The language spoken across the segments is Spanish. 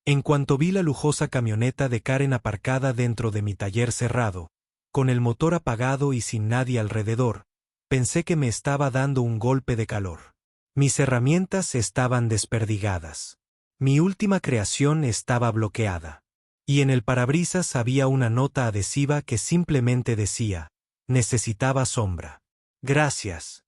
En cuanto vi la lujosa camioneta de Karen aparcada dentro de mi taller cerrado, con el motor apagado y sin nadie alrededor, pensé que me estaba dando un golpe de calor. Mis herramientas estaban desperdigadas. Mi última creación estaba bloqueada. Y en el parabrisas había una nota adhesiva que simplemente decía: necesitaba sombra. Gracias.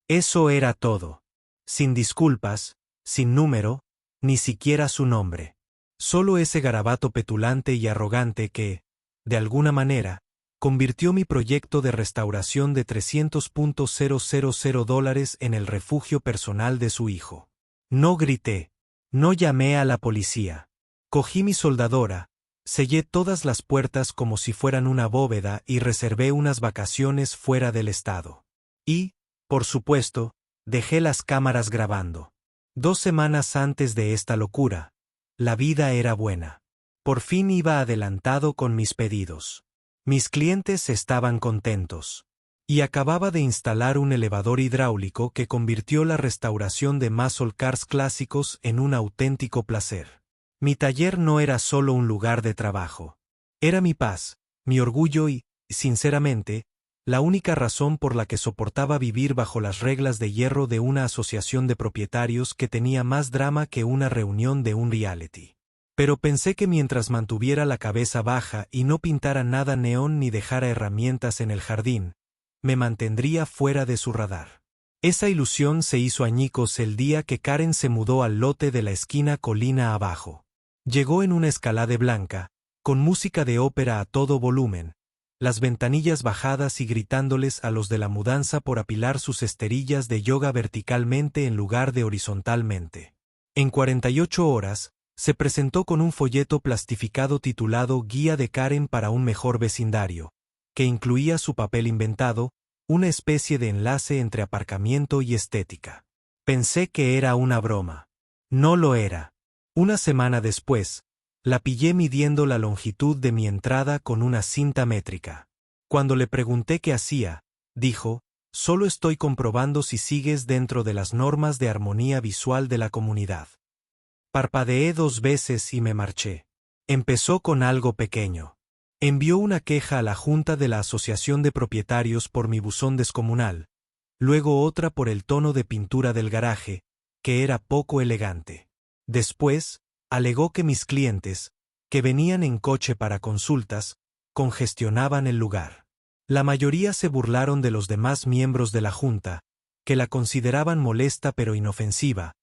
Eso era todo. Sin disculpas, sin número, ni siquiera su nombre. Solo ese garabato petulante y arrogante que, de alguna manera, convirtió mi proyecto de restauración de $300,000 en el refugio personal de su hijo. No grité. No llamé a la policía. Cogí mi soldadora, sellé todas las puertas como si fueran una bóveda y reservé unas vacaciones fuera del estado. Y, por supuesto, dejé las cámaras grabando. 2 semanas antes de esta locura, la vida era buena. Por fin iba adelantado con mis pedidos. Mis clientes estaban contentos. Y acababa de instalar un elevador hidráulico que convirtió la restauración de muscle cars clásicos en un auténtico placer. Mi taller no era solo un lugar de trabajo. Era mi paz, mi orgullo y, sinceramente, la única razón por la que soportaba vivir bajo las reglas de hierro de una asociación de propietarios que tenía más drama que una reunión de un reality. Pero pensé que mientras mantuviera la cabeza baja y no pintara nada neón ni dejara herramientas en el jardín, me mantendría fuera de su radar. Esa ilusión se hizo añicos el día que Karen se mudó al lote de la esquina colina abajo. Llegó en una Escalade blanca, con música de ópera a todo volumen, las ventanillas bajadas y gritándoles a los de la mudanza por apilar sus esterillas de yoga verticalmente en lugar de horizontalmente. En 48 horas, se presentó con un folleto plastificado titulado Guía de Karen para un mejor vecindario, que incluía su papel inventado, una especie de enlace entre aparcamiento y estética. Pensé que era una broma. No lo era. Una semana después, la pillé midiendo la longitud de mi entrada con una cinta métrica. Cuando le pregunté qué hacía, dijo: solo estoy comprobando si sigues dentro de las normas de armonía visual de la comunidad. Parpadeé 2 veces y me marché. Empezó con algo pequeño. Envió una queja a la junta de la asociación de propietarios por mi buzón descomunal, luego otra por el tono de pintura del garaje, que era poco elegante. Después, alegó que mis clientes, que venían en coche para consultas, congestionaban el lugar. La mayoría se burlaron de los demás miembros de la junta, que la consideraban molesta pero inofensiva,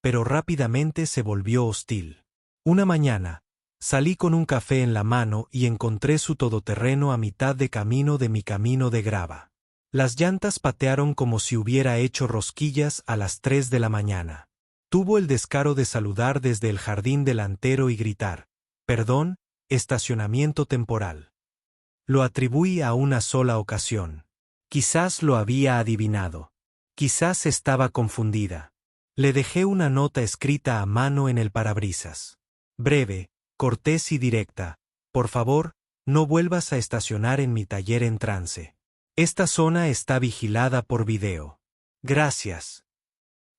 pero rápidamente se volvió hostil. Una mañana, salí con un café en la mano y encontré su todoterreno a mitad de camino de mi camino de grava. Las llantas patearon como si hubiera hecho rosquillas a las 3 de la mañana. Tuvo el descaro de saludar desde el jardín delantero y gritar: «Perdón, estacionamiento temporal». Lo atribuí a una sola ocasión. Quizás lo había adivinado. Quizás estaba confundida. Le dejé una nota escrita a mano en el parabrisas. Breve, cortés y directa: «Por favor, no vuelvas a estacionar en mi taller en trance. Esta zona está vigilada por video. Gracias».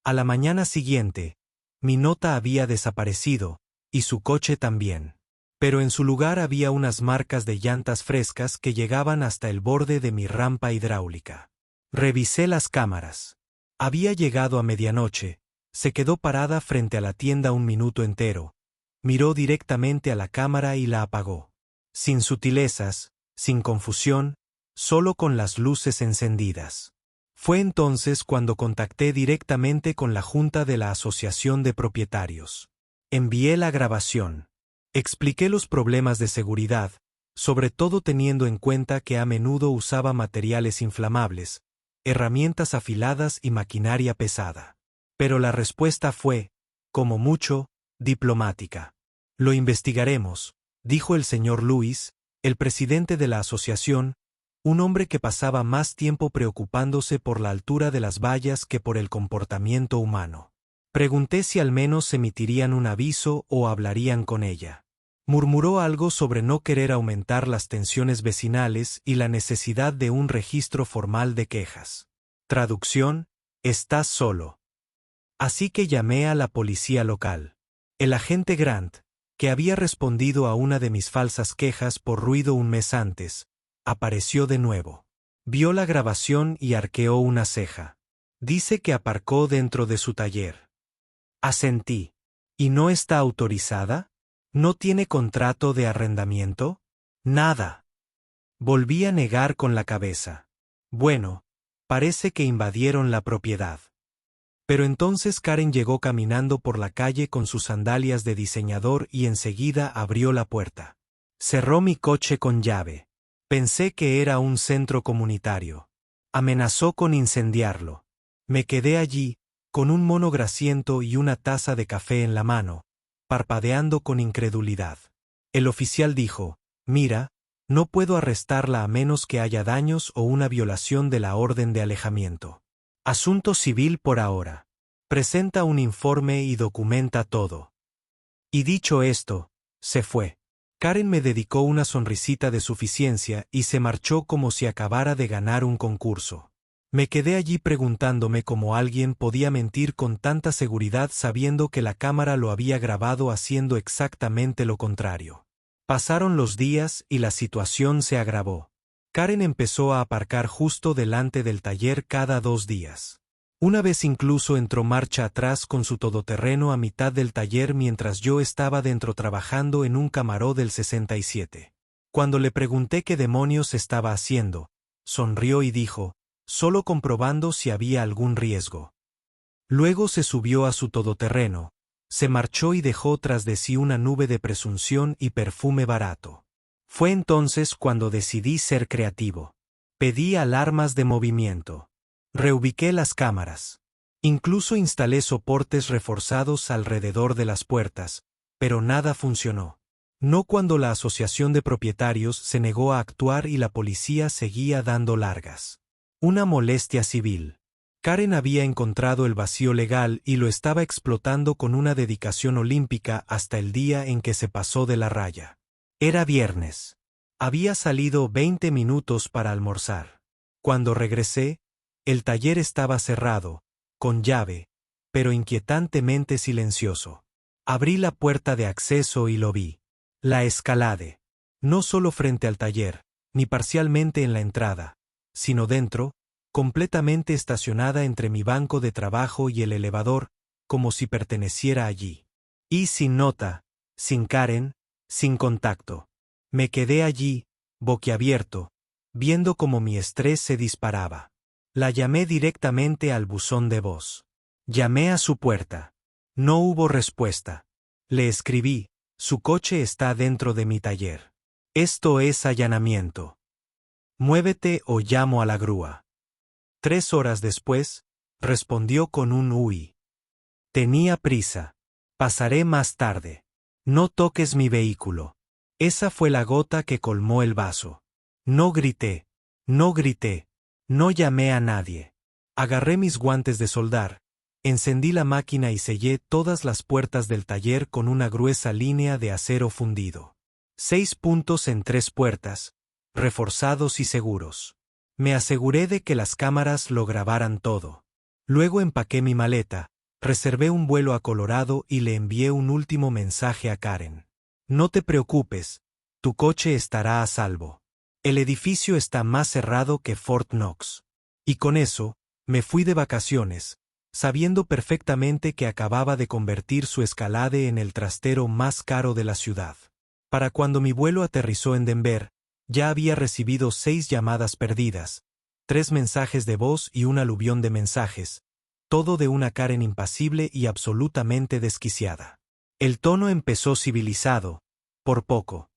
A la mañana siguiente, mi nota había desaparecido, y su coche también. Pero en su lugar había unas marcas de llantas frescas que llegaban hasta el borde de mi rampa hidráulica. Revisé las cámaras. Había llegado a medianoche, se quedó parada frente a la tienda un minuto entero, miró directamente a la cámara y la apagó. Sin sutilezas, sin confusión, solo con las luces encendidas. Fue entonces cuando contacté directamente con la junta de la asociación de propietarios. Envié la grabación. Expliqué los problemas de seguridad, sobre todo teniendo en cuenta que a menudo usaba materiales inflamables, herramientas afiladas y maquinaria pesada. Pero la respuesta fue, como mucho, diplomática. «Lo investigaremos», dijo el señor Lewis, el presidente de la asociación, un hombre que pasaba más tiempo preocupándose por la altura de las vallas que por el comportamiento humano. Pregunté si al menos emitirían un aviso o hablarían con ella. Murmuró algo sobre no querer aumentar las tensiones vecinales y la necesidad de un registro formal de quejas. Traducción: «Estás solo». Así que llamé a la policía local. El agente Grant, que había respondido a una de mis falsas quejas por ruido un mes antes, apareció de nuevo. Vio la grabación y arqueó una ceja. Dice que aparcó dentro de su taller. Asentí. ¿Y no está autorizada? ¿No tiene contrato de arrendamiento? Nada. Volví a negar con la cabeza. Bueno, parece que invadieron la propiedad. Pero entonces Karen llegó caminando por la calle con sus sandalias de diseñador y enseguida abrió la puerta. Cerró mi coche con llave. Pensé que era un centro comunitario. Amenazó con incendiarlo. Me quedé allí, con un mono grasiento y una taza de café en la mano, parpadeando con incredulidad. El oficial dijo: «Mira, no puedo arrestarla a menos que haya daños o una violación de la orden de alejamiento. Asunto civil por ahora. Presenta un informe y documenta todo». Y dicho esto, se fue. Karen me dedicó una sonrisita de suficiencia y se marchó como si acabara de ganar un concurso. Me quedé allí preguntándome cómo alguien podía mentir con tanta seguridad sabiendo que la cámara lo había grabado haciendo exactamente lo contrario. Pasaron los días y la situación se agravó. Karen empezó a aparcar justo delante del taller cada 2 días. Una vez incluso entró marcha atrás con su todoterreno a mitad del taller mientras yo estaba dentro trabajando en un Camaro del 67. Cuando le pregunté qué demonios estaba haciendo, sonrió y dijo: «Solo comprobando si había algún riesgo». Luego se subió a su todoterreno, se marchó y dejó tras de sí una nube de presunción y perfume barato. Fue entonces cuando decidí ser creativo. Pedí alarmas de movimiento. Reubiqué las cámaras. Incluso instalé soportes reforzados alrededor de las puertas, pero nada funcionó. No cuando la asociación de propietarios se negó a actuar y la policía seguía dando largas. Una molestia civil. Karen había encontrado el vacío legal y lo estaba explotando con una dedicación olímpica hasta el día en que se pasó de la raya. Era viernes. Había salido 20 minutos para almorzar. Cuando regresé, el taller estaba cerrado, con llave, pero inquietantemente silencioso. Abrí la puerta de acceso y lo vi. La Escalade. No solo frente al taller, ni parcialmente en la entrada, sino dentro, completamente estacionada entre mi banco de trabajo y el elevador, como si perteneciera allí. Y sin nota, sin Karen, sin contacto. Me quedé allí, boquiabierto, viendo cómo mi estrés se disparaba. La llamé directamente al buzón de voz. Llamé a su puerta. No hubo respuesta. Le escribí: «Su coche está dentro de mi taller. Esto es allanamiento. Muévete o llamo a la grúa». 3 horas después, respondió con un «Uy». Tenía prisa. «Pasaré más tarde. No toques mi vehículo». Esa fue la gota que colmó el vaso. No grité. No grité. No llamé a nadie. Agarré mis guantes de soldar, encendí la máquina y sellé todas las puertas del taller con una gruesa línea de acero fundido. 6 puntos en 3 puertas, reforzados y seguros. Me aseguré de que las cámaras lo grabaran todo. Luego empaqué mi maleta, reservé un vuelo a Colorado y le envié un último mensaje a Karen. «No te preocupes, tu coche estará a salvo. El edificio está más cerrado que Fort Knox». Y con eso, me fui de vacaciones, sabiendo perfectamente que acababa de convertir su Escalade en el trastero más caro de la ciudad. Para cuando mi vuelo aterrizó en Denver, ya había recibido 6 llamadas perdidas, 3 mensajes de voz y un aluvión de mensajes, todo de una Karen impasible y absolutamente desquiciada. El tono empezó civilizado, por poco.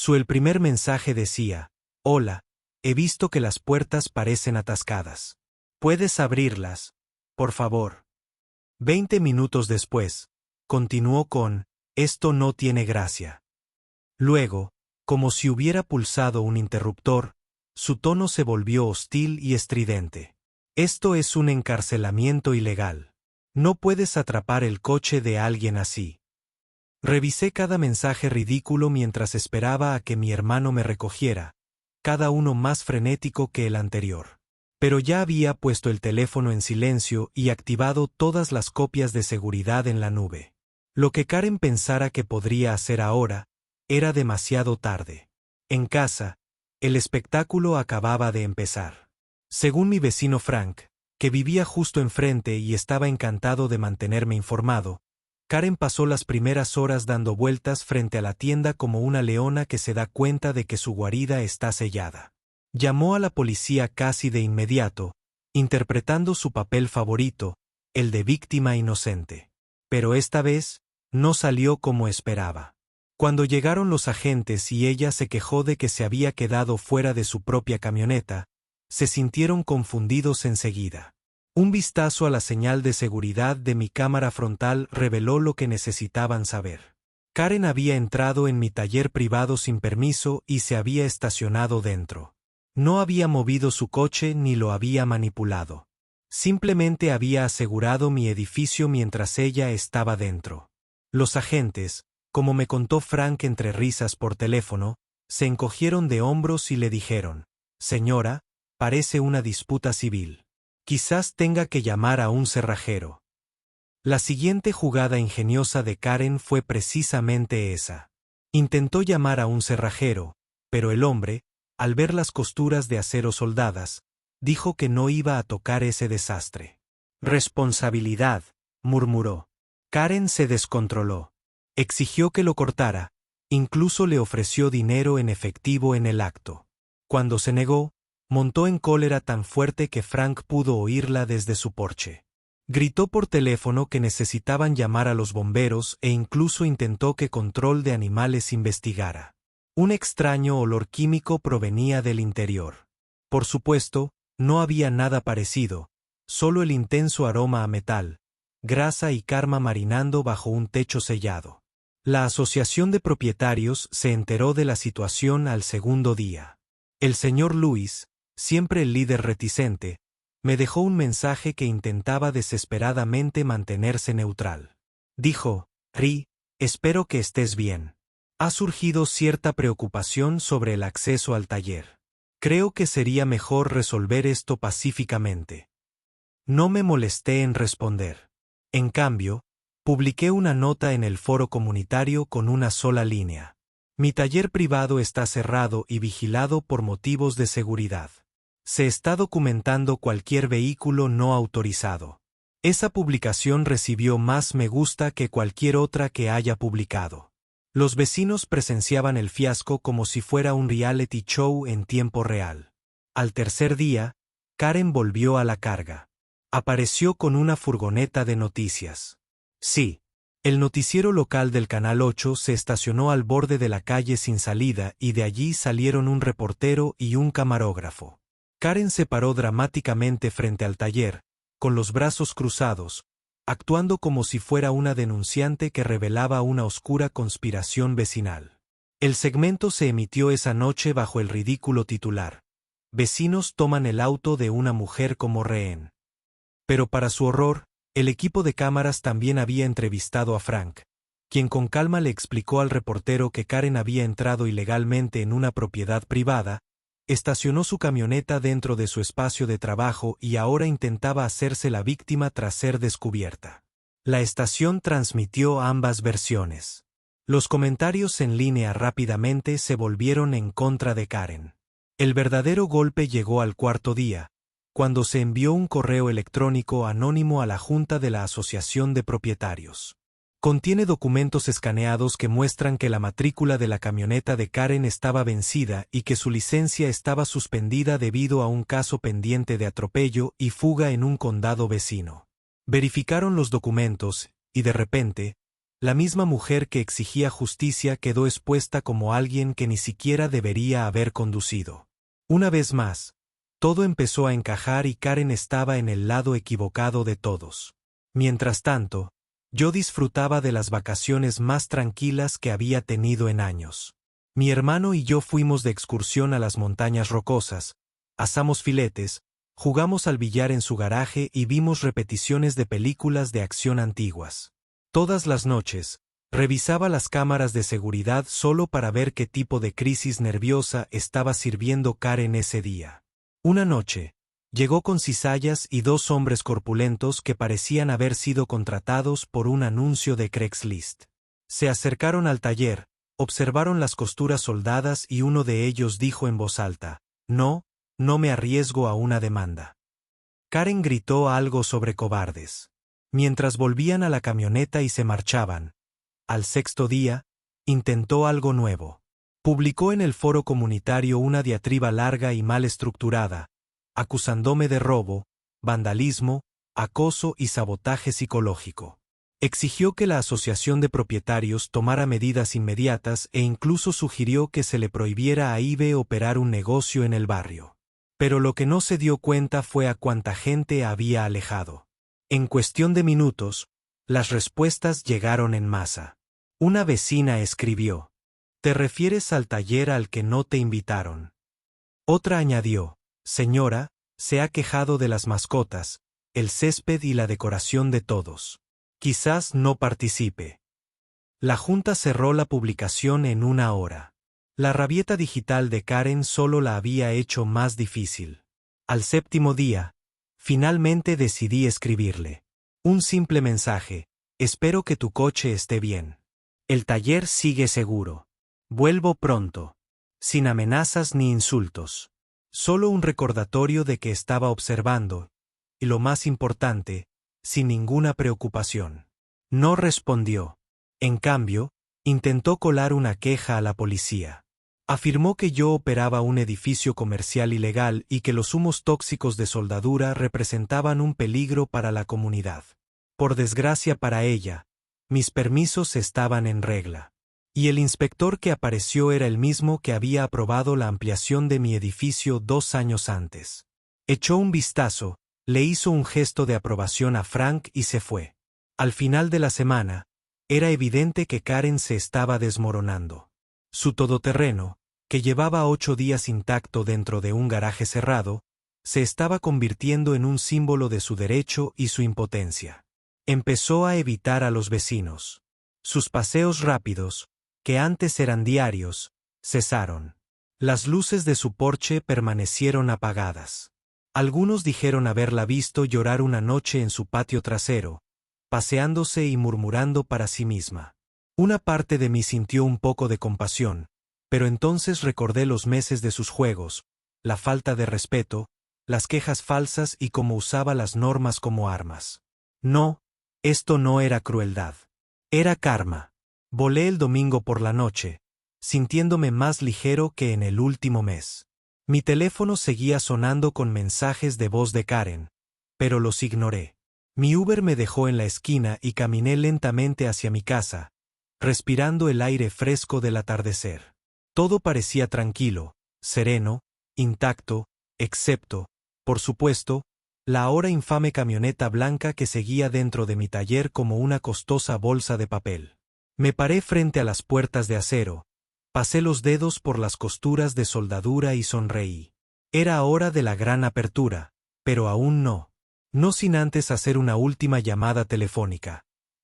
El primer mensaje decía: «Hola, he visto que las puertas parecen atascadas. ¿Puedes abrirlas, por favor?». 20 minutos después, continuó con: «Esto no tiene gracia». Luego, como si hubiera pulsado un interruptor, su tono se volvió hostil y estridente. «Esto es un encarcelamiento ilegal. No puedes atrapar el coche de alguien así». Revisé cada mensaje ridículo mientras esperaba a que mi hermano me recogiera, cada uno más frenético que el anterior. Pero ya había puesto el teléfono en silencio y activado todas las copias de seguridad en la nube. Lo que Karen pensara que podría hacer ahora, era demasiado tarde. En casa, el espectáculo acababa de empezar. Según mi vecino Frank, que vivía justo enfrente y estaba encantado de mantenerme informado, Karen pasó las primeras horas dando vueltas frente a la tienda como una leona que se da cuenta de que su guarida está sellada. Llamó a la policía casi de inmediato, interpretando su papel favorito, el de víctima inocente. Pero esta vez, no salió como esperaba. Cuando llegaron los agentes y ella se quejó de que se había quedado fuera de su propia camioneta, se sintieron confundidos enseguida. Un vistazo a la señal de seguridad de mi cámara frontal reveló lo que necesitaban saber. Karen había entrado en mi taller privado sin permiso y se había estacionado dentro. No había movido su coche ni lo había manipulado. Simplemente había asegurado mi edificio mientras ella estaba dentro. Los agentes, como me contó Frank entre risas por teléfono, se encogieron de hombros y le dijeron: «Señora, parece una disputa civil. Quizás tenga que llamar a un cerrajero». La siguiente jugada ingeniosa de Karen fue precisamente esa. Intentó llamar a un cerrajero, pero el hombre, al ver las costuras de acero soldadas, dijo que no iba a tocar ese desastre. «Responsabilidad», murmuró. Karen se descontroló. Exigió que lo cortara, incluso le ofreció dinero en efectivo en el acto. Cuando se negó, montó en cólera tan fuerte que Frank pudo oírla desde su porche. Gritó por teléfono que necesitaban llamar a los bomberos e incluso intentó que Control de Animales investigara. Un extraño olor químico provenía del interior. Por supuesto, no había nada parecido, solo el intenso aroma a metal, grasa y karma marinando bajo un techo sellado. La asociación de propietarios se enteró de la situación al segundo día. El señor Lewis, siempre el líder reticente, me dejó un mensaje que intentaba desesperadamente mantenerse neutral. Dijo: «Ri, espero que estés bien. Ha surgido cierta preocupación sobre el acceso al taller. Creo que sería mejor resolver esto pacíficamente». No me molesté en responder. En cambio, publiqué una nota en el foro comunitario con una sola línea: «Mi taller privado está cerrado y vigilado por motivos de seguridad. Se está documentando cualquier vehículo no autorizado». Esa publicación recibió más me gusta que cualquier otra que haya publicado. Los vecinos presenciaban el fiasco como si fuera un reality show en tiempo real. Al tercer día, Karen volvió a la carga. Apareció con una furgoneta de noticias. Sí, el noticiero local del Canal 8 se estacionó al borde de la calle sin salida y de allí salieron un reportero y un camarógrafo. Karen se paró dramáticamente frente al taller, con los brazos cruzados, actuando como si fuera una denunciante que revelaba una oscura conspiración vecinal. El segmento se emitió esa noche bajo el ridículo titular: «Vecinos toman el auto de una mujer como rehén». Pero para su horror, el equipo de cámaras también había entrevistado a Frank, quien con calma le explicó al reportero que Karen había entrado ilegalmente en una propiedad privada, estacionó su camioneta dentro de su espacio de trabajo y ahora intentaba hacerse la víctima tras ser descubierta. La estación transmitió ambas versiones. Los comentarios en línea rápidamente se volvieron en contra de Karen. El verdadero golpe llegó al cuarto día, cuando se envió un correo electrónico anónimo a la Junta de la Asociación de Propietarios. Contiene documentos escaneados que muestran que la matrícula de la camioneta de Karen estaba vencida y que su licencia estaba suspendida debido a un caso pendiente de atropello y fuga en un condado vecino. Verificaron los documentos, y de repente, la misma mujer que exigía justicia quedó expuesta como alguien que ni siquiera debería haber conducido. Una vez más, todo empezó a encajar y Karen estaba en el lado equivocado de todos. Mientras tanto, yo disfrutaba de las vacaciones más tranquilas que había tenido en años. Mi hermano y yo fuimos de excursión a las montañas rocosas, asamos filetes, jugamos al billar en su garaje y vimos repeticiones de películas de acción antiguas. Todas las noches, revisaba las cámaras de seguridad solo para ver qué tipo de crisis nerviosa estaba sirviendo Karen ese día. Una noche, Llegó con cizallas y 2 hombres corpulentos que parecían haber sido contratados por un anuncio de Craigslist. Se acercaron al taller, observaron las costuras soldadas y uno de ellos dijo en voz alta: «No, no me arriesgo a una demanda». Karen gritó algo sobre cobardes. Mientras volvían a la camioneta y se marchaban, al 6.º día, intentó algo nuevo. Publicó en el foro comunitario una diatriba larga y mal estructurada, acusándome de robo, vandalismo, acoso y sabotaje psicológico. Exigió que la asociación de propietarios tomara medidas inmediatas e incluso sugirió que se le prohibiera a Ibe operar un negocio en el barrio. Pero lo que no se dio cuenta fue a cuánta gente había alejado. En cuestión de minutos, las respuestas llegaron en masa. Una vecina escribió: «¿Te refieres al taller al que no te invitaron?». Otra añadió: «Señora, se ha quejado de las mascotas, el césped y la decoración de todos. Quizás no participe». La junta cerró la publicación en 1 hora. La rabieta digital de Karen solo la había hecho más difícil. Al 7.º día, finalmente decidí escribirle. Un simple mensaje: «Espero que tu coche esté bien. El taller sigue seguro. Vuelvo pronto». Sin amenazas ni insultos. Solo un recordatorio de que estaba observando, y lo más importante, sin ninguna preocupación. No respondió. En cambio, intentó colar una queja a la policía. Afirmó que yo operaba un edificio comercial ilegal y que los humos tóxicos de soldadura representaban un peligro para la comunidad. Por desgracia para ella, mis permisos estaban en regla. Y el inspector que apareció era el mismo que había aprobado la ampliación de mi edificio 2 años antes. Echó un vistazo, le hizo un gesto de aprobación a Frank y se fue. Al final de la semana, era evidente que Karen se estaba desmoronando. Su todoterreno, que llevaba 8 días intacto dentro de un garaje cerrado, se estaba convirtiendo en un símbolo de su derecho y su impotencia. Empezó a evitar a los vecinos. Sus paseos rápidos, que antes eran diarios, cesaron. Las luces de su porche permanecieron apagadas. Algunos dijeron haberla visto llorar una noche en su patio trasero, paseándose y murmurando para sí misma. Una parte de mí sintió un poco de compasión, pero entonces recordé los meses de sus juegos, la falta de respeto, las quejas falsas y cómo usaba las normas como armas. No, esto no era crueldad. Era karma. Volé el domingo por la noche, sintiéndome más ligero que en el último mes. Mi teléfono seguía sonando con mensajes de voz de Karen, pero los ignoré. Mi Uber me dejó en la esquina y caminé lentamente hacia mi casa, respirando el aire fresco del atardecer. Todo parecía tranquilo, sereno, intacto, excepto, por supuesto, la ahora infame camioneta blanca que seguía dentro de mi taller como una costosa bolsa de papel. Me paré frente a las puertas de acero, pasé los dedos por las costuras de soldadura y sonreí. Era hora de la gran apertura, pero aún no. No sin antes hacer una última llamada telefónica.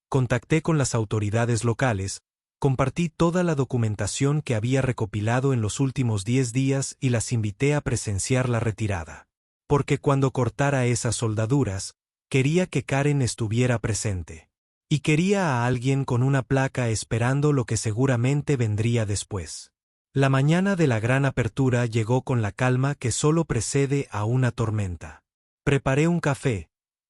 Contacté con las autoridades locales, compartí toda la documentación que había recopilado en los últimos 10 días y las invité a presenciar la retirada. Porque cuando cortara esas soldaduras, quería que Karen estuviera presente. Y quería a alguien con una placa esperando lo que seguramente vendría después. La mañana de la gran apertura llegó con la calma que solo precede a una tormenta. Preparé un café,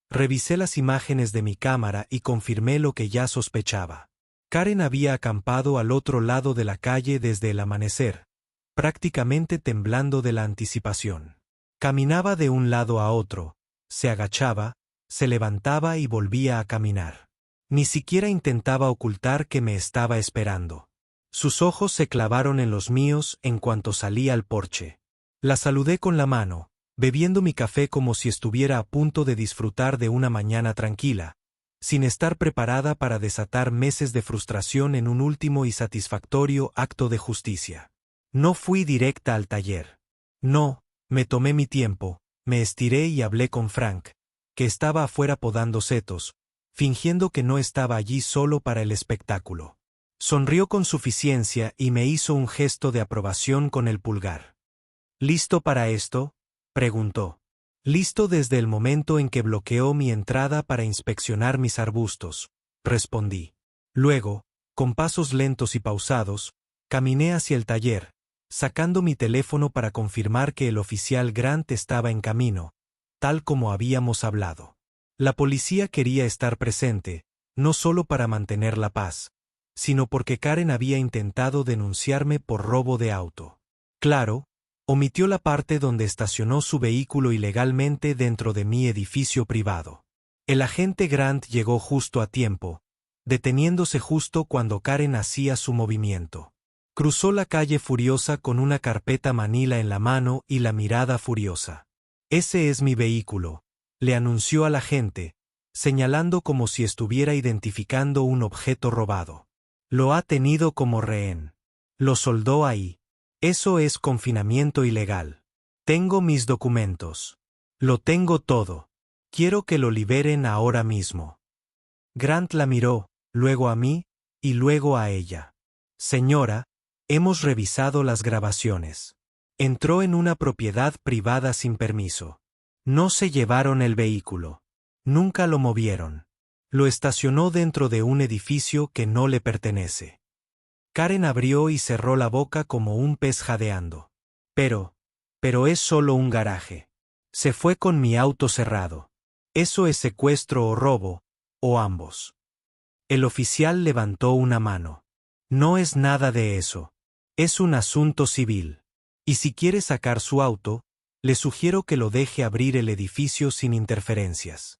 revisé las imágenes de mi cámara y confirmé lo que ya sospechaba. Karen había acampado al otro lado de la calle desde el amanecer, prácticamente temblando de la anticipación. Caminaba de un lado a otro, se agachaba, se levantaba y volvía a caminar. Ni siquiera intentaba ocultar que me estaba esperando. Sus ojos se clavaron en los míos en cuanto salí al porche. La saludé con la mano, bebiendo mi café como si estuviera a punto de disfrutar de una mañana tranquila, sin estar preparada para desatar meses de frustración en un último y satisfactorio acto de justicia. No fui directa al taller. No, me tomé mi tiempo, me estiré y hablé con Frank, que estaba afuera podando setos, fingiendo que no estaba allí solo para el espectáculo. Sonrió con suficiencia y me hizo un gesto de aprobación con el pulgar. «¿Listo para esto?», preguntó. Listo desde el momento en que bloqueó mi entrada para inspeccionar mis arbustos, respondí. Luego, con pasos lentos y pausados, caminé hacia el taller, sacando mi teléfono para confirmar que el oficial Grant estaba en camino, tal como habíamos hablado. La policía quería estar presente, no solo para mantener la paz, sino porque Karen había intentado denunciarme por robo de auto. Claro, omitió la parte donde estacionó su vehículo ilegalmente dentro de mi edificio privado. El agente Grant llegó justo a tiempo, deteniéndose justo cuando Karen hacía su movimiento. Cruzó la calle furiosa con una carpeta manila en la mano y la mirada furiosa. «Ese es mi vehículo», le anunció al agente, señalando como si estuviera identificando un objeto robado. «Lo ha tenido como rehén. Lo soldó ahí. Eso es confinamiento ilegal. Tengo mis documentos. Lo tengo todo. Quiero que lo liberen ahora mismo». Grant la miró, luego a mí, y luego a ella. «Señora, hemos revisado las grabaciones. Entró en una propiedad privada sin permiso. No se llevaron el vehículo. Nunca lo movieron. Lo estacionó dentro de un edificio que no le pertenece». Karen abrió y cerró la boca como un pez jadeando. Pero es solo un garaje. Se fue con mi auto cerrado. Eso es secuestro o robo, o ambos. El oficial levantó una mano. No es nada de eso. Es un asunto civil. Y si quiere sacar su auto, le sugiero que lo deje abrir el edificio sin interferencias.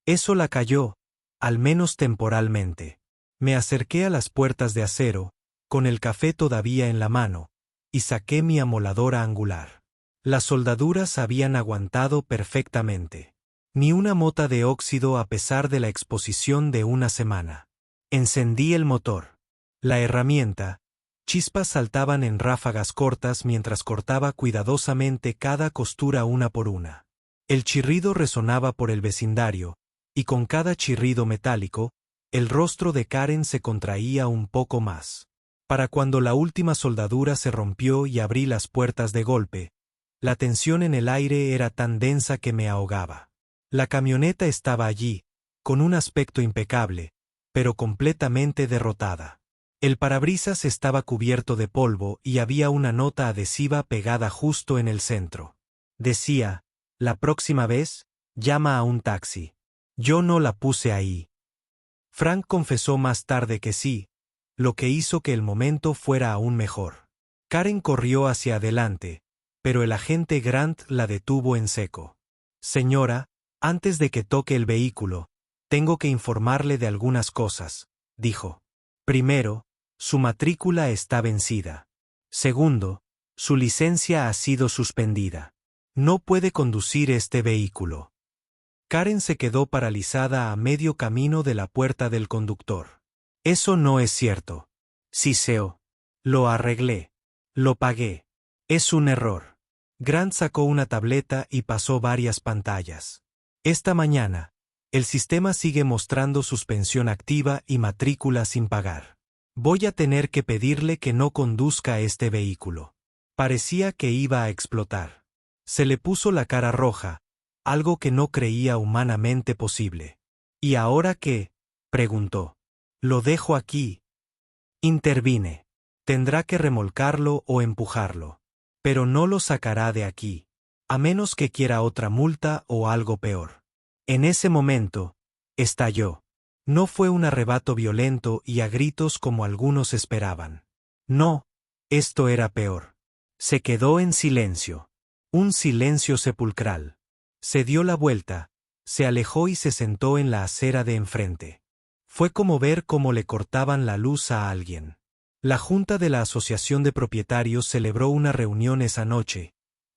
Eso la calló, al menos temporalmente. Me acerqué a las puertas de acero, con el café todavía en la mano, y saqué mi amoladora angular. Las soldaduras habían aguantado perfectamente. Ni una mota de óxido a pesar de la exposición de una semana. Encendí el motor. La herramienta, chispas saltaban en ráfagas cortas mientras cortaba cuidadosamente cada costura una por una. El chirrido resonaba por el vecindario, y con cada chirrido metálico, el rostro de Karen se contraía un poco más. Para cuando la última soldadura se rompió y abrí las puertas de golpe, la tensión en el aire era tan densa que me ahogaba. La camioneta estaba allí, con un aspecto impecable, pero completamente derrotada. El parabrisas estaba cubierto de polvo y había una nota adhesiva pegada justo en el centro. Decía, «La próxima vez, llama a un taxi». Yo no la puse ahí. Frank confesó más tarde que sí, lo que hizo que el momento fuera aún mejor. Karen corrió hacia adelante, pero el agente Grant la detuvo en seco. «Señora, antes de que toque el vehículo, tengo que informarle de algunas cosas», dijo. «Primero, su matrícula está vencida. Segundo, su licencia ha sido suspendida. No puede conducir este vehículo». Karen se quedó paralizada a medio camino de la puerta del conductor. «Eso no es cierto». «Siseo. Lo arreglé. Lo pagué. Es un error». Grant sacó una tableta y pasó varias pantallas. «Esta mañana, el sistema sigue mostrando suspensión activa y matrícula sin pagar. Voy a tener que pedirle que no conduzca este vehículo». Parecía que iba a explotar. Se le puso la cara roja, algo que no creía humanamente posible. «¿Y ahora qué?», preguntó. «Lo dejo aquí». Intervine. «Tendrá que remolcarlo o empujarlo. Pero no lo sacará de aquí, a menos que quiera otra multa o algo peor». En ese momento, estalló. No fue un arrebato violento y a gritos como algunos esperaban. No, esto era peor. Se quedó en silencio. Un silencio sepulcral. Se dio la vuelta, se alejó y se sentó en la acera de enfrente. Fue como ver cómo le cortaban la luz a alguien. La Junta de la Asociación de Propietarios celebró una reunión esa noche.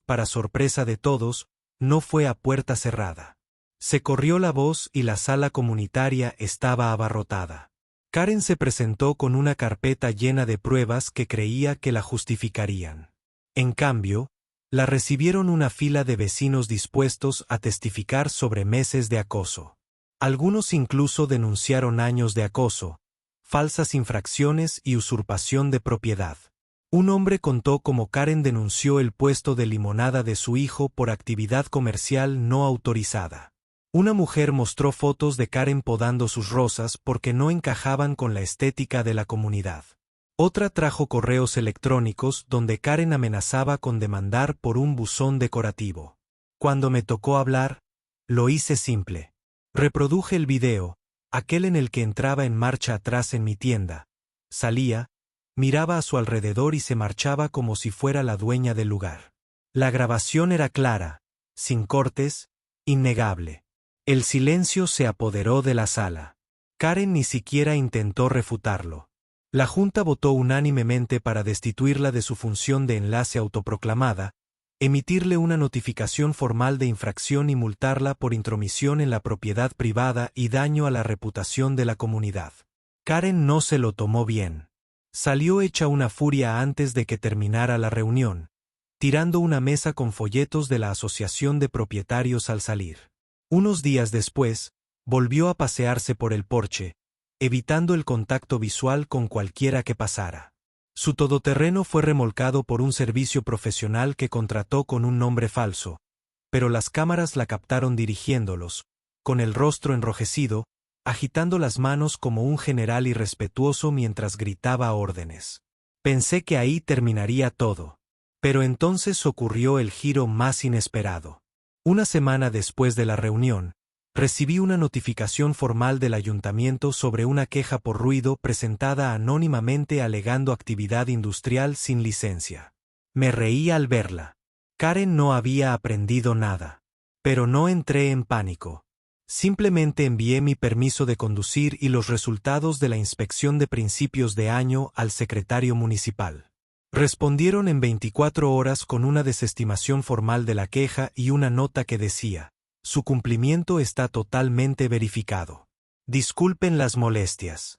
Para sorpresa de todos, no fue a puerta cerrada. Se corrió la voz y la sala comunitaria estaba abarrotada. Karen se presentó con una carpeta llena de pruebas que creía que la justificarían. En cambio, la recibieron una fila de vecinos dispuestos a testificar sobre meses de acoso. Algunos incluso denunciaron años de acoso, falsas infracciones y usurpación de propiedad. Un hombre contó cómo Karen denunció el puesto de limonada de su hijo por actividad comercial no autorizada. Una mujer mostró fotos de Karen podando sus rosas porque no encajaban con la estética de la comunidad. Otra trajo correos electrónicos donde Karen amenazaba con demandar por un buzón decorativo. Cuando me tocó hablar, lo hice simple. Reproduje el video, aquel en el que entraba en marcha atrás en mi tienda. Salía, miraba a su alrededor y se marchaba como si fuera la dueña del lugar. La grabación era clara, sin cortes, innegable. El silencio se apoderó de la sala. Karen ni siquiera intentó refutarlo. La Junta votó unánimemente para destituirla de su función de enlace autoproclamada, emitirle una notificación formal de infracción y multarla por intromisión en la propiedad privada y daño a la reputación de la comunidad. Karen no se lo tomó bien. Salió hecha una furia antes de que terminara la reunión, tirando una mesa con folletos de la Asociación de Propietarios al salir. Unos días después, volvió a pasearse por el porche, evitando el contacto visual con cualquiera que pasara. Su todoterreno fue remolcado por un servicio profesional que contrató con un nombre falso, pero las cámaras la captaron dirigiéndolos, con el rostro enrojecido, agitando las manos como un general irrespetuoso mientras gritaba órdenes. Pensé que ahí terminaría todo. Pero entonces ocurrió el giro más inesperado. Una semana después de la reunión, recibí una notificación formal del ayuntamiento sobre una queja por ruido presentada anónimamente alegando actividad industrial sin licencia. Me reí al verla. Karen no había aprendido nada. Pero no entré en pánico. Simplemente envié mi permiso de conducir y los resultados de la inspección de principios de año al secretario municipal. Respondieron en 24 horas con una desestimación formal de la queja y una nota que decía: su cumplimiento está totalmente verificado. Disculpen las molestias.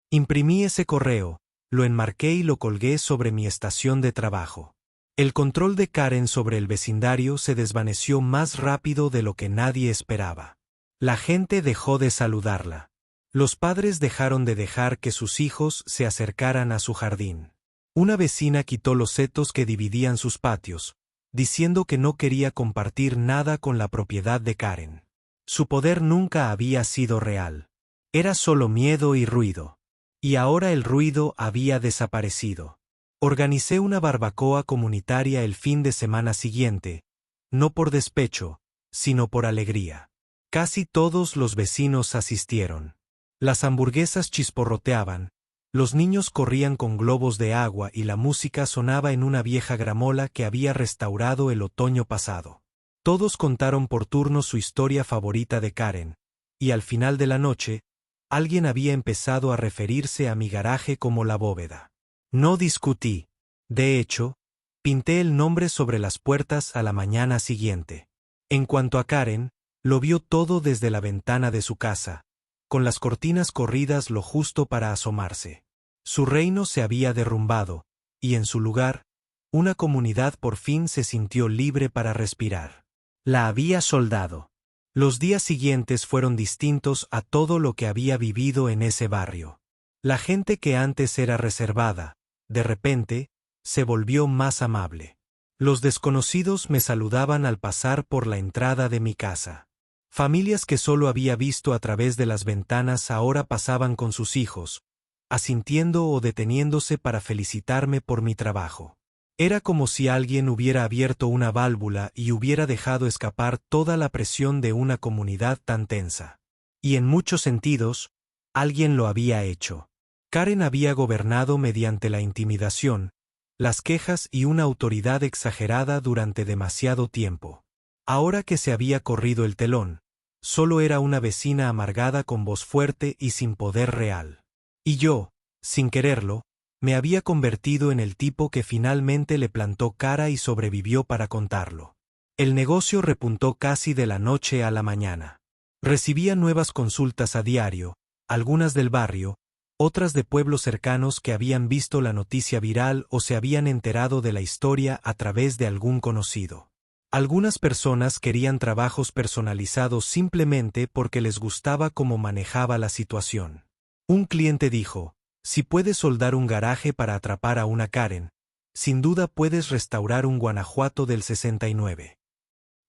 Imprimí ese correo, lo enmarqué y lo colgué sobre mi estación de trabajo. El control de Karen sobre el vecindario se desvaneció más rápido de lo que nadie esperaba. La gente dejó de saludarla. Los padres dejaron de dejar que sus hijos se acercaran a su jardín. Una vecina quitó los setos que dividían sus patios, diciendo que no quería compartir nada con la propiedad de Karen. Su poder nunca había sido real. Era solo miedo y ruido. Y ahora el ruido había desaparecido. Organicé una barbacoa comunitaria el fin de semana siguiente, no por despecho, sino por alegría. Casi todos los vecinos asistieron. Las hamburguesas chisporroteaban, los niños corrían con globos de agua y la música sonaba en una vieja gramola que había restaurado el otoño pasado. Todos contaron por turno su historia favorita de Karen, y al final de la noche, alguien había empezado a referirse a mi garaje como la bóveda. No discutí. De hecho, pinté el nombre sobre las puertas a la mañana siguiente. En cuanto a Karen, lo vio todo desde la ventana de su casa, con las cortinas corridas lo justo para asomarse. Su reino se había derrumbado, y en su lugar, una comunidad por fin se sintió libre para respirar. La había soldado. Los días siguientes fueron distintos a todo lo que había vivido en ese barrio. La gente que antes era reservada, de repente, se volvió más amable. Los desconocidos me saludaban al pasar por la entrada de mi casa. Familias que solo había visto a través de las ventanas ahora pasaban con sus hijos, asintiendo o deteniéndose para felicitarme por mi trabajo. Era como si alguien hubiera abierto una válvula y hubiera dejado escapar toda la presión de una comunidad tan tensa. Y en muchos sentidos, alguien lo había hecho. Karen había gobernado mediante la intimidación, las quejas y una autoridad exagerada durante demasiado tiempo. Ahora que se había corrido el telón, solo era una vecina amargada con voz fuerte y sin poder real. Y yo, sin quererlo, me había convertido en el tipo que finalmente le plantó cara y sobrevivió para contarlo. El negocio repuntó casi de la noche a la mañana. Recibía nuevas consultas a diario, algunas del barrio, otras de pueblos cercanos que habían visto la noticia viral o se habían enterado de la historia a través de algún conocido. Algunas personas querían trabajos personalizados simplemente porque les gustaba cómo manejaba la situación. Un cliente dijo: si puedes soldar un garaje para atrapar a una Karen, Sin duda puedes restaurar un Guanajuato del 69.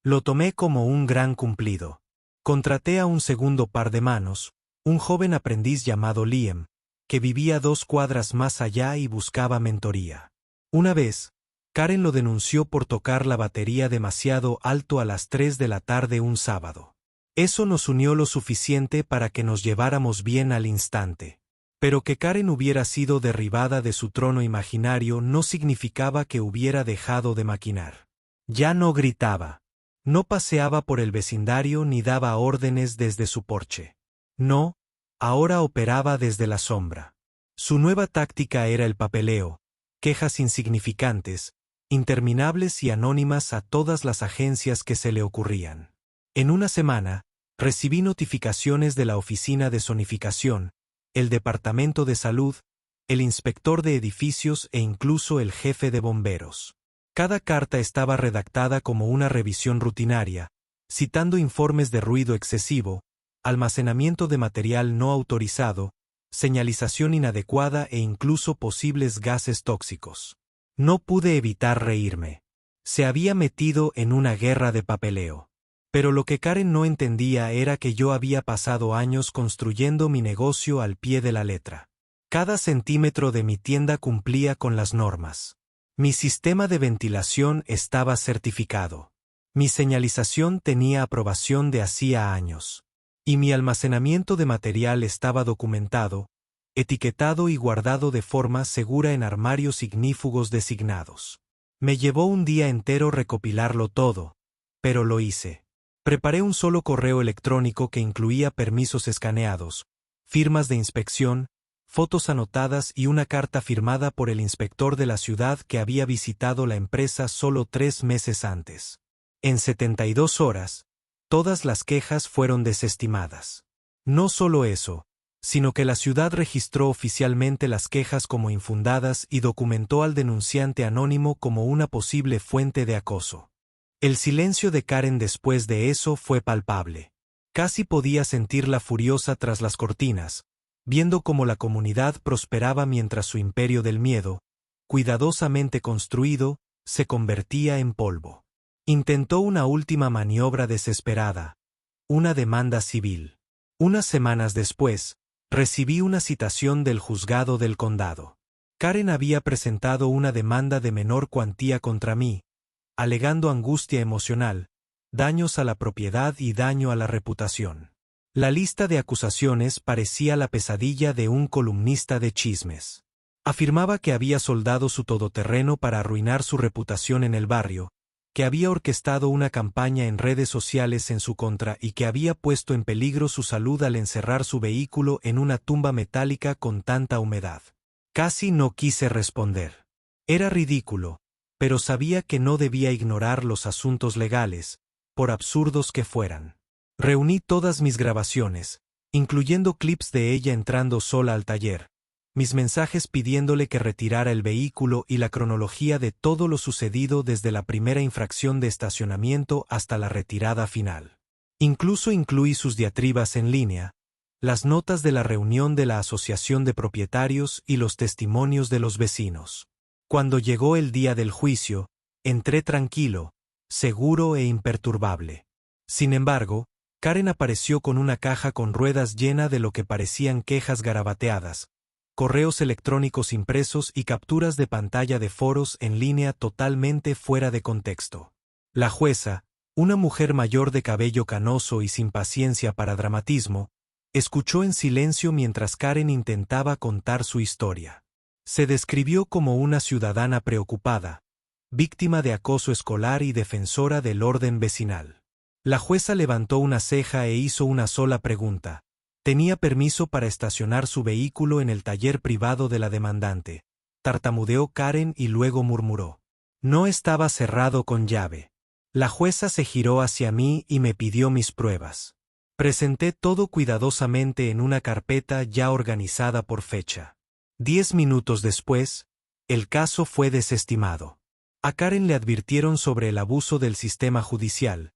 Lo tomé como un gran cumplido. Contraté a un segundo par de manos, un joven aprendiz llamado Liam, que vivía 2 cuadras más allá y buscaba mentoría. Una vez, Karen lo denunció por tocar la batería demasiado alto a las 3 de la tarde un sábado. Eso nos unió lo suficiente para que nos lleváramos bien al instante. Pero que Karen hubiera sido derribada de su trono imaginario no significaba que hubiera dejado de maquinar. Ya no gritaba. No paseaba por el vecindario ni daba órdenes desde su porche. No, ahora operaba desde la sombra. Su nueva táctica era el papeleo, quejas insignificantes, interminables y anónimas a todas las agencias que se le ocurrían. En una semana, recibí notificaciones de la Oficina de Zonificación, el Departamento de Salud, el inspector de edificios e incluso el jefe de bomberos. Cada carta estaba redactada como una revisión rutinaria, citando informes de ruido excesivo, almacenamiento de material no autorizado, señalización inadecuada e incluso posibles gases tóxicos. No pude evitar reírme. Se había metido en una guerra de papeleo. Pero lo que Karen no entendía era que yo había pasado años construyendo mi negocio al pie de la letra. Cada centímetro de mi tienda cumplía con las normas. Mi sistema de ventilación estaba certificado. Mi señalización tenía aprobación de hacía años. Y mi almacenamiento de material estaba documentado, etiquetado y guardado de forma segura en armarios ignífugos designados. Me llevó un día entero recopilarlo todo, pero lo hice. Preparé un solo correo electrónico que incluía permisos escaneados, firmas de inspección, fotos anotadas y una carta firmada por el inspector de la ciudad que había visitado la empresa solo 3 meses antes. En 72 horas, todas las quejas fueron desestimadas. No solo eso, sino que la ciudad registró oficialmente las quejas como infundadas y documentó al denunciante anónimo como una posible fuente de acoso. El silencio de Karen después de eso fue palpable. Casi podía sentirla furiosa tras las cortinas, viendo cómo la comunidad prosperaba mientras su imperio del miedo, cuidadosamente construido, se convertía en polvo. Intentó una última maniobra desesperada, una demanda civil. Unas semanas después, recibí una citación del juzgado del condado. Karen había presentado una demanda de menor cuantía contra mí, alegando angustia emocional, daños a la propiedad y daño a la reputación. La lista de acusaciones parecía la pesadilla de un columnista de chismes. Afirmaba que había soldado su todoterreno para arruinar su reputación en el barrio, que había orquestado una campaña en redes sociales en su contra y que había puesto en peligro su salud al encerrar su vehículo en una tumba metálica con tanta humedad. Casi no quise responder. Era ridículo, pero sabía que no debía ignorar los asuntos legales, por absurdos que fueran. Reuní todas mis grabaciones, incluyendo clips de ella entrando sola al taller, mis mensajes pidiéndole que retirara el vehículo y la cronología de todo lo sucedido desde la primera infracción de estacionamiento hasta la retirada final. Incluso incluí sus diatribas en línea, las notas de la reunión de la Asociación de Propietarios y los testimonios de los vecinos. Cuando llegó el día del juicio, entré tranquilo, seguro e imperturbable. Sin embargo, Karen apareció con una caja con ruedas llena de lo que parecían quejas garabateadas, correos electrónicos impresos y capturas de pantalla de foros en línea totalmente fuera de contexto. La jueza, una mujer mayor de cabello canoso y sin paciencia para dramatismo, escuchó en silencio mientras Karen intentaba contar su historia. Se describió como una ciudadana preocupada, víctima de acoso escolar y defensora del orden vecinal. La jueza levantó una ceja e hizo una sola pregunta. ¿Tenía permiso para estacionar su vehículo en el taller privado de la demandante? Tartamudeó Karen y luego murmuró. No estaba cerrado con llave. La jueza se giró hacia mí y me pidió mis pruebas. Presenté todo cuidadosamente en una carpeta ya organizada por fecha. 10 minutos después, el caso fue desestimado. A Karen le advirtieron sobre el abuso del sistema judicial,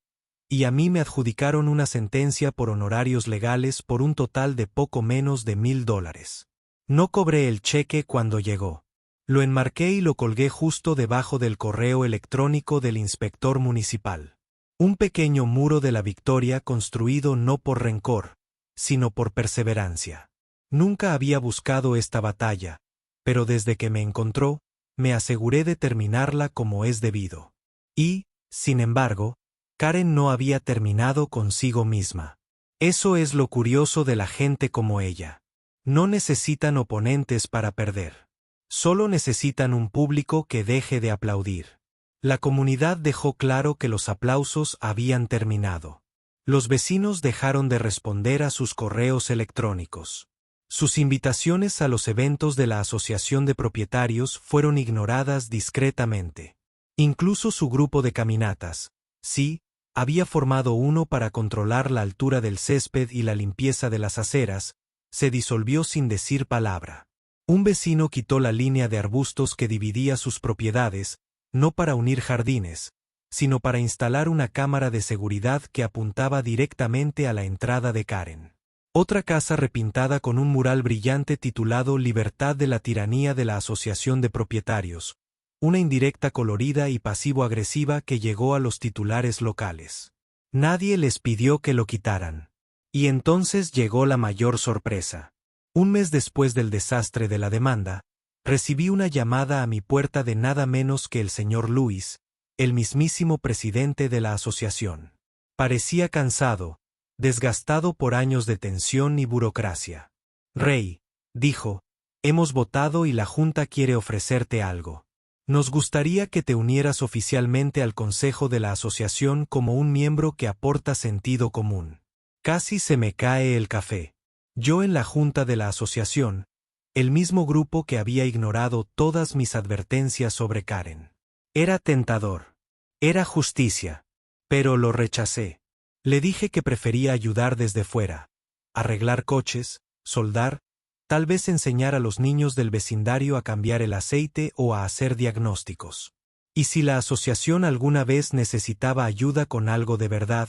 y a mí me adjudicaron una sentencia por honorarios legales por un total de poco menos de $1,000. No cobré el cheque cuando llegó. Lo enmarqué y lo colgué justo debajo del correo electrónico del inspector municipal. Un pequeño muro de la victoria construido no por rencor, sino por perseverancia. Nunca había buscado esta batalla, pero desde que me encontró, me aseguré de terminarla como es debido. Y, sin embargo, Karen no había terminado consigo misma. Eso es lo curioso de la gente como ella. No necesitan oponentes para perder. Solo necesitan un público que deje de aplaudir. La comunidad dejó claro que los aplausos habían terminado. Los vecinos dejaron de responder a sus correos electrónicos. Sus invitaciones a los eventos de la Asociación de Propietarios fueron ignoradas discretamente. Incluso su grupo de caminatas, sí, había formado uno para controlar la altura del césped y la limpieza de las aceras, se disolvió sin decir palabra. Un vecino quitó la línea de arbustos que dividía sus propiedades, no para unir jardines, sino para instalar una cámara de seguridad que apuntaba directamente a la entrada de Karen. Otra casa repintada con un mural brillante titulado Libertad de la tiranía de la Asociación de Propietarios, una indirecta colorida y pasivo-agresiva que llegó a los titulares locales. Nadie les pidió que lo quitaran. Y entonces llegó la mayor sorpresa. Un mes después del desastre de la demanda, recibí una llamada a mi puerta de nada menos que el señor Lewis, el mismísimo presidente de la asociación. Parecía cansado, desgastado por años de tensión y burocracia. Rey, dijo, hemos votado y la Junta quiere ofrecerte algo. Nos gustaría que te unieras oficialmente al Consejo de la Asociación como un miembro que aporta sentido común. Casi se me cae el café. Yo en la Junta de la Asociación, el mismo grupo que había ignorado todas mis advertencias sobre Karen. Era tentador. Era justicia. Pero lo rechacé. Le dije que prefería ayudar desde fuera. Arreglar coches, soldar, tal vez enseñar a los niños del vecindario a cambiar el aceite o a hacer diagnósticos. Y si la asociación alguna vez necesitaba ayuda con algo de verdad,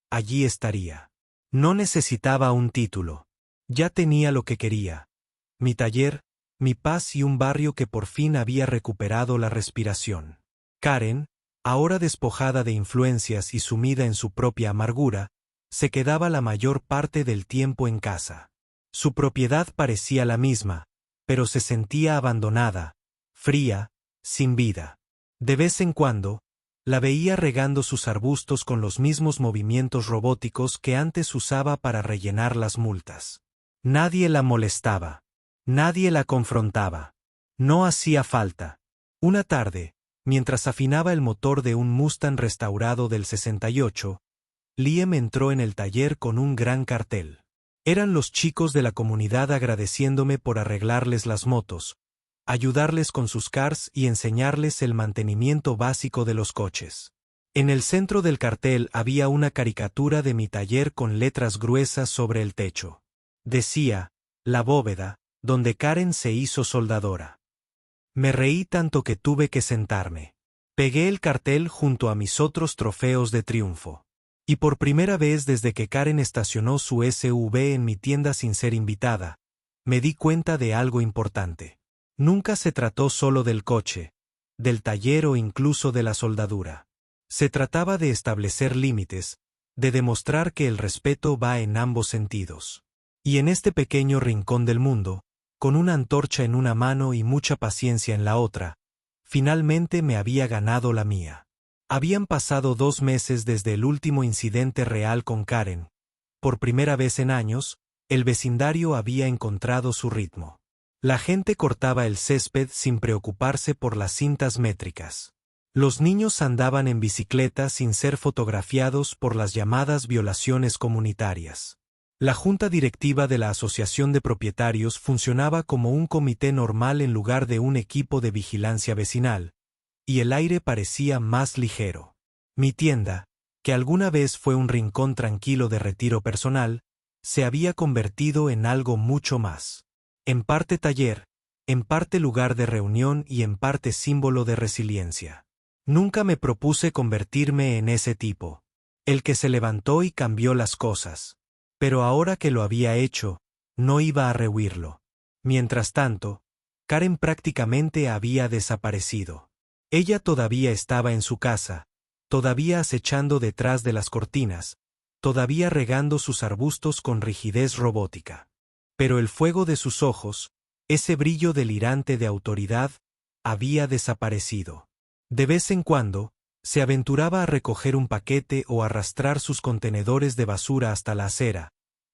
allí estaría. No necesitaba un título. Ya tenía lo que quería. Mi taller, mi paz y un barrio que por fin había recuperado la respiración. Karen, ahora despojada de influencias y sumida en su propia amargura, se quedaba la mayor parte del tiempo en casa. Su propiedad parecía la misma, pero se sentía abandonada, fría, sin vida. De vez en cuando, la veía regando sus arbustos con los mismos movimientos robóticos que antes usaba para rellenar las multas. Nadie la molestaba. Nadie la confrontaba. No hacía falta. Una tarde, mientras afinaba el motor de un Mustang restaurado del 68, Liam entró en el taller con un gran cartel. Eran los chicos de la comunidad agradeciéndome por arreglarles las motos, ayudarles con sus cars y enseñarles el mantenimiento básico de los coches. En el centro del cartel había una caricatura de mi taller con letras gruesas sobre el techo. Decía, la bóveda, donde Karen se hizo soldadora. Me reí tanto que tuve que sentarme. Pegué el cartel junto a mis otros trofeos de triunfo. Y por primera vez desde que Karen estacionó su SUV en mi tienda sin ser invitada, me di cuenta de algo importante. Nunca se trató solo del coche, del taller o incluso de la soldadura. Se trataba de establecer límites, de demostrar que el respeto va en ambos sentidos. Y en este pequeño rincón del mundo, con una antorcha en una mano y mucha paciencia en la otra, finalmente me había ganado la mía. Habían pasado 2 meses desde el último incidente real con Karen. Por primera vez en años, el vecindario había encontrado su ritmo. La gente cortaba el césped sin preocuparse por las cintas métricas. Los niños andaban en bicicleta sin ser fotografiados por las llamadas violaciones comunitarias. La junta directiva de la Asociación de Propietarios funcionaba como un comité normal en lugar de un equipo de vigilancia vecinal, y el aire parecía más ligero. Mi tienda, que alguna vez fue un rincón tranquilo de retiro personal, se había convertido en algo mucho más. En parte taller, en parte lugar de reunión y en parte símbolo de resiliencia. Nunca me propuse convertirme en ese tipo, el que se levantó y cambió las cosas. Pero ahora que lo había hecho, no iba a rehuirlo. Mientras tanto, Karen prácticamente había desaparecido. Ella todavía estaba en su casa, todavía acechando detrás de las cortinas, todavía regando sus arbustos con rigidez robótica. Pero el fuego de sus ojos, ese brillo delirante de autoridad, había desaparecido. De vez en cuando, se aventuraba a recoger un paquete o arrastrar sus contenedores de basura hasta la acera,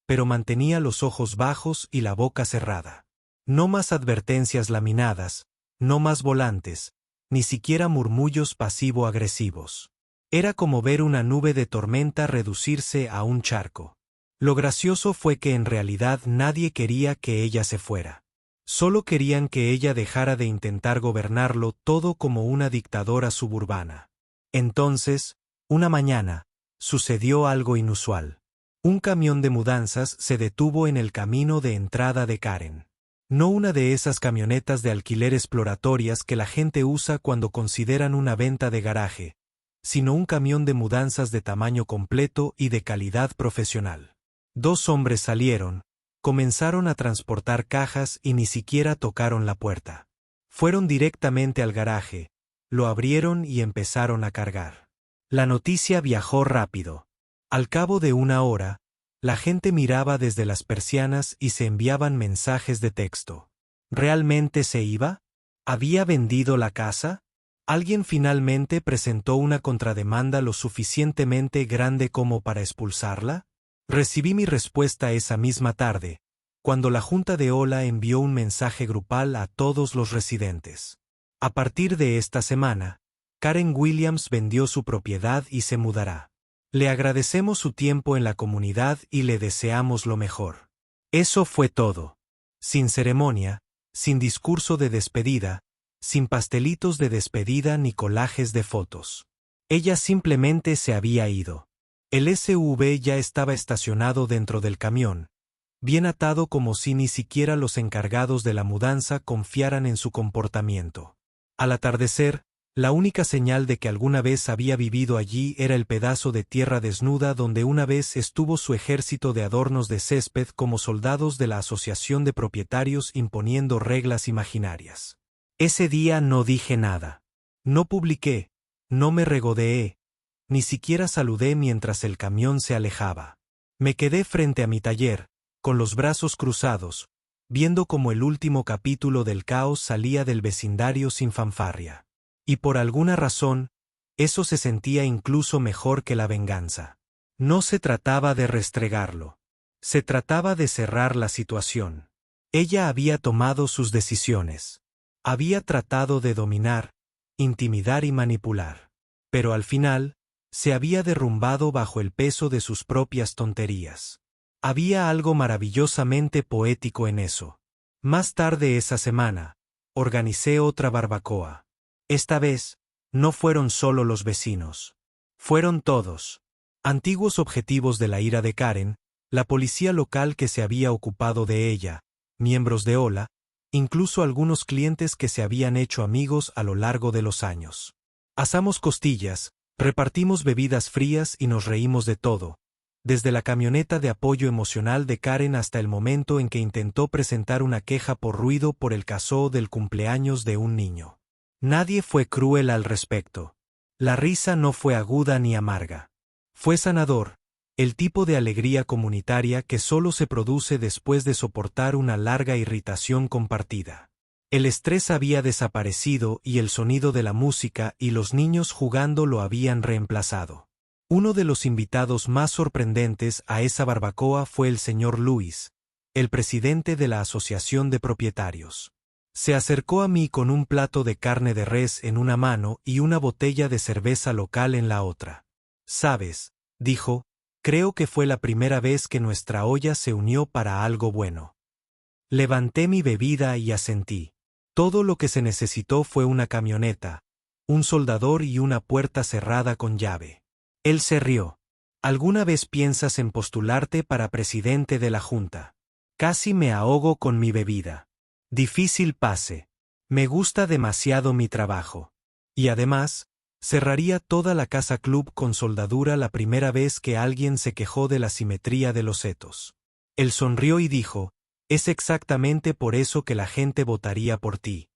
pero mantenía los ojos bajos y la boca cerrada. No más advertencias laminadas, no más volantes, ni siquiera murmullos pasivo-agresivos. Era como ver una nube de tormenta reducirse a un charco. Lo gracioso fue que en realidad nadie quería que ella se fuera. Solo querían que ella dejara de intentar gobernarlo todo como una dictadora suburbana. Entonces, una mañana, sucedió algo inusual. Un camión de mudanzas se detuvo en el camino de entrada de Karen. No una de esas camionetas de alquiler exploratorias que la gente usa cuando consideran una venta de garaje, sino un camión de mudanzas de tamaño completo y de calidad profesional. 2 hombres salieron, comenzaron a transportar cajas y ni siquiera tocaron la puerta. Fueron directamente al garaje, lo abrieron y empezaron a cargar. La noticia viajó rápido. Al cabo de 1 hora, la gente miraba desde las persianas y se enviaban mensajes de texto. ¿Realmente se iba? ¿Había vendido la casa? ¿Alguien finalmente presentó una contrademanda lo suficientemente grande como para expulsarla? Recibí mi respuesta esa misma tarde, cuando la Junta de Ola envió un mensaje grupal a todos los residentes. A partir de esta semana, Karen Williams vendió su propiedad y se mudará. Le agradecemos su tiempo en la comunidad y le deseamos lo mejor. Eso fue todo. Sin ceremonia, sin discurso de despedida, sin pastelitos de despedida ni collages de fotos. Ella simplemente se había ido. El SUV ya estaba estacionado dentro del camión, bien atado como si ni siquiera los encargados de la mudanza confiaran en su comportamiento. Al atardecer, la única señal de que alguna vez había vivido allí era el pedazo de tierra desnuda donde una vez estuvo su ejército de adornos de césped como soldados de la Asociación de Propietarios imponiendo reglas imaginarias. Ese día no dije nada. No publiqué, no me regodeé, ni siquiera saludé mientras el camión se alejaba. Me quedé frente a mi taller, con los brazos cruzados, viendo cómo el último capítulo del caos salía del vecindario sin fanfarria. Y por alguna razón, eso se sentía incluso mejor que la venganza. No se trataba de restregarlo. Se trataba de cerrar la situación. Ella había tomado sus decisiones. Había tratado de dominar, intimidar y manipular. Pero al final, se había derrumbado bajo el peso de sus propias tonterías. Había algo maravillosamente poético en eso. Más tarde esa semana, organicé otra barbacoa. Esta vez, no fueron solo los vecinos. Fueron todos. Antiguos objetivos de la ira de Karen, la policía local que se había ocupado de ella, miembros de Ola, incluso algunos clientes que se habían hecho amigos a lo largo de los años. Asamos costillas, repartimos bebidas frías y nos reímos de todo, desde la camioneta de apoyo emocional de Karen hasta el momento en que intentó presentar una queja por ruido por el caso del cumpleaños de un niño. Nadie fue cruel al respecto. La risa no fue aguda ni amarga. Fue sanador, el tipo de alegría comunitaria que solo se produce después de soportar una larga irritación compartida. El estrés había desaparecido y el sonido de la música y los niños jugando lo habían reemplazado. Uno de los invitados más sorprendentes a esa barbacoa fue el señor Lewis, el presidente de la Asociación de Propietarios. Se acercó a mí con un plato de carne de res en una mano y una botella de cerveza local en la otra. «Sabes», dijo, «creo que fue la primera vez que nuestra olla se unió para algo bueno». Levanté mi bebida y asentí. Todo lo que se necesitó fue una camioneta, un soldador y una puerta cerrada con llave. Él se rió. ¿Alguna vez piensas en postularte para presidente de la Junta? Casi me ahogo con mi bebida. Difícil pase. Me gusta demasiado mi trabajo. Y además, cerraría toda la casa club con soldadura la primera vez que alguien se quejó de la simetría de los setos. Él sonrió y dijo, Es exactamente por eso que la gente votaría por ti.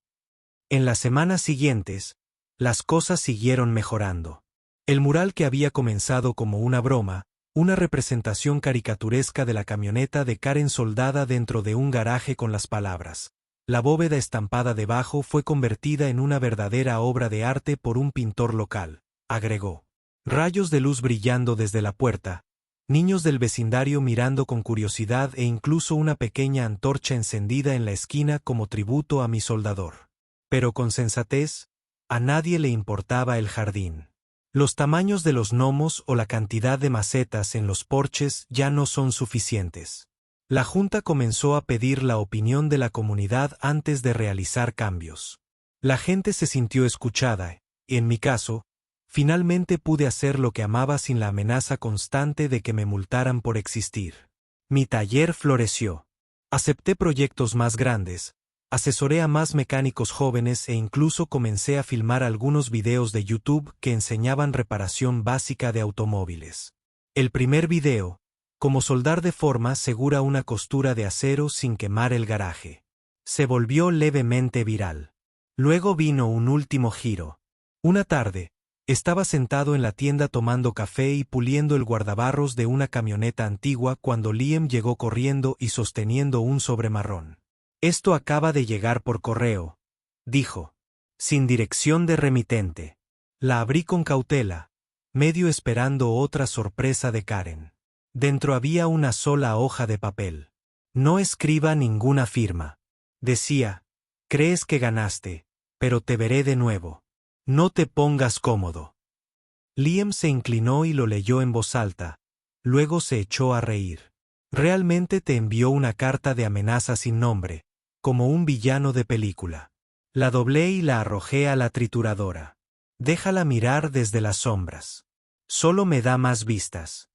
En las semanas siguientes, las cosas siguieron mejorando. El mural que había comenzado como una broma, una representación caricaturesca de la camioneta de Karen soldada dentro de un garaje con las palabras "La bóveda" estampada debajo, fue convertida en una verdadera obra de arte por un pintor local, agregó. Rayos de luz brillando desde la puerta, niños del vecindario mirando con curiosidad e incluso una pequeña antorcha encendida en la esquina como tributo a mi soldador. Pero con sensatez, a nadie le importaba el jardín. Los tamaños de los gnomos o la cantidad de macetas en los porches ya no son suficientes. La Junta comenzó a pedir la opinión de la comunidad antes de realizar cambios. La gente se sintió escuchada, y en mi caso, finalmente pude hacer lo que amaba sin la amenaza constante de que me multaran por existir. Mi taller floreció. Acepté proyectos más grandes, asesoré a más mecánicos jóvenes e incluso comencé a filmar algunos videos de YouTube que enseñaban reparación básica de automóviles. El primer video, cómo soldar de forma segura una costura de acero sin quemar el garaje, se volvió levemente viral. Luego vino un último giro. Una tarde, estaba sentado en la tienda tomando café y puliendo el guardabarros de una camioneta antigua cuando Liam llegó corriendo y sosteniendo un sobre marrón. «Esto acaba de llegar por correo», dijo, sin dirección de remitente. La abrí con cautela, medio esperando otra sorpresa de Karen. Dentro había una sola hoja de papel. «No escriba ninguna firma», decía. «Crees que ganaste, pero te veré de nuevo. No te pongas cómodo». Liam se inclinó y lo leyó en voz alta, luego se echó a reír. «Realmente te envió una carta de amenaza sin nombre, como un villano de película». La doblé y la arrojé a la trituradora. «Déjala mirar desde las sombras. Solo me da más vistas».